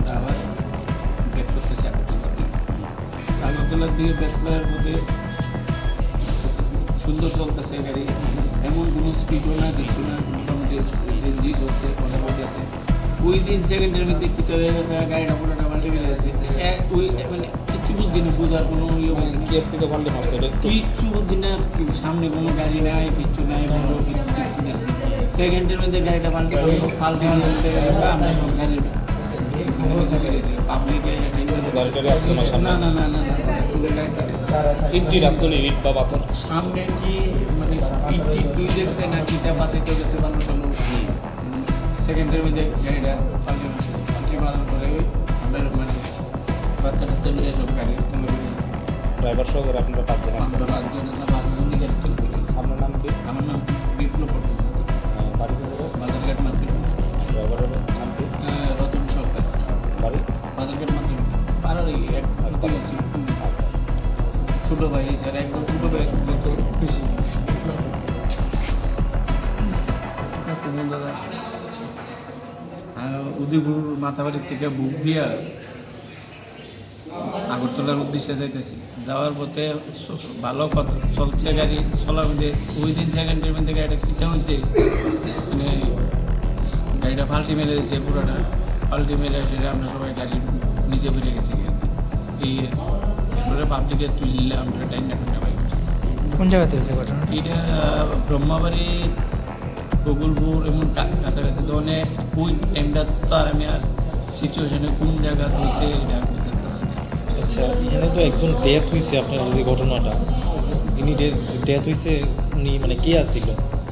ওটা আবার ব্যাক করতেছে আগরতলার দিকে ব্যাক করার পথে সুন্দর চলতেছে গাড়ি, এমন কোনো স্পিডও না কিছু না, মোটামুটি রেঞ্জি চলছে, কথা বলতেছে। ওই দিন সেকেন্ডের মধ্যে কিতে হয়ে গেছে, গাড়িটা পুরোটা পাল্টে ফেলে গেছে। ওই মানে কিচ্ছু বুঝছি না, বোঝার কোনো ইয়ে বলছে না, কেপ থেকে পাল্টে মারছে এটা কিচ্ছু বুঝছি না, সামনে কোনো গাড়ি নাই, কিচ্ছু নাই, বলো কিচ্ছু না। সেকেন্ডের মধ্যে গাড়িটা পাল্টে আমরা সব গাড়ির পাবলিকে গাড়িটারে আসতো না সামনে? না না না না না পুরো গাড়িটা ইটটি রাস্তা ইট বা পাথর সামনে কি মানে ইটি দুই দেখছে না কিটা বাঁচাইতে গেছে ভালো ভালো সেকেন্ডের মধ্যে গাড়িটা পাল্টি মারার পরে ওই আমরা মানে বাচ্চাটা তুলে সব গাড়ি তুলে ড্রাইভার সহ করে আপনারা পাঁচজন আসতেন। আমরা পাঁচজন বাংলাদেশি গাড়ি তুলে আপনার নাম কি? আমার নাম বিপ্লব বাড়ি কোথায়? বাজারঘাট মার্কেট, ড্রাইভারের নাম কি? রতন সরকার, বাড়ি? বাজারঘাট মার্কেট পাড়ারই এক আচ্ছা আচ্ছা। ছোট ভাই স্যার, একদম ছোট ভাই তো বেশি দাদা। উদয়পুর মাথাবাড়ির থেকে বুক দিয়া আগরতলার উদ্দেশ্যে যাইতেছি, যাওয়ার পথে ভালো কথা চলছে গাড়ি, চলার মধ্যে ওই দিন সেকেন্ডের মধ্যে গাড়িটা কিনতে হয়েছে, মানে গাড়িটা পাল্টি মেরে দিয়েছে, পুরোটা পাল্টি মেরে সেটা আমরা সবাই গাড়ির নিচে বেড়ে গেছি। এই এরপরে পাবলিকে তুললে আমরা টাইম না করতে পারি। কোন জায়গাতে হয়েছে ঘটনা? এটা ব্রহ্মাবাড়ি বকুলপুর এমন কাছাকাছি, তো মানে ওই টাইমটা তো আর আমি আর সিচুয়েশনে কোন জায়গা হয়েছে এটা আমি বলতে পারছি না। আচ্ছা, এখানে তো একজন ডেথ হয়েছে, আপনার যে ঘটনাটা যিনি ডেথ হয়েছে উনি মানে কে আসছিল?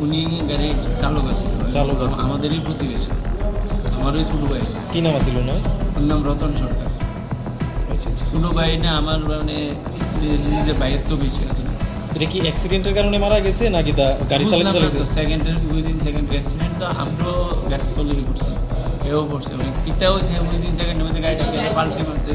উনি গাড়ির চালক আছে, চালক আছে। আমাদেরই প্রতিবেশী, আমারই ছোটো ভাই। কি নাম আছিল না? ওর নাম রতন সরকার। আচ্ছা আচ্ছা। ছোটো ভাই না আমার, মানে নিজের ভাইয়ের তো বেশি আছে। এটা কি অ্যাক্সিডেন্টের কারণে মারা গেছে নাকি গাড়ি চালাতে চালাতে? সেকেন্ডের উইদিন সেকেন্ড অ্যাক্সিডেন্ট তো আমরাও গাড়ি তৈরি করছি, এও করছে, মানে কিটা হয়েছে উইদিন সেকেন্ডের মধ্যে গাড়িটা পাল্টে মারছে।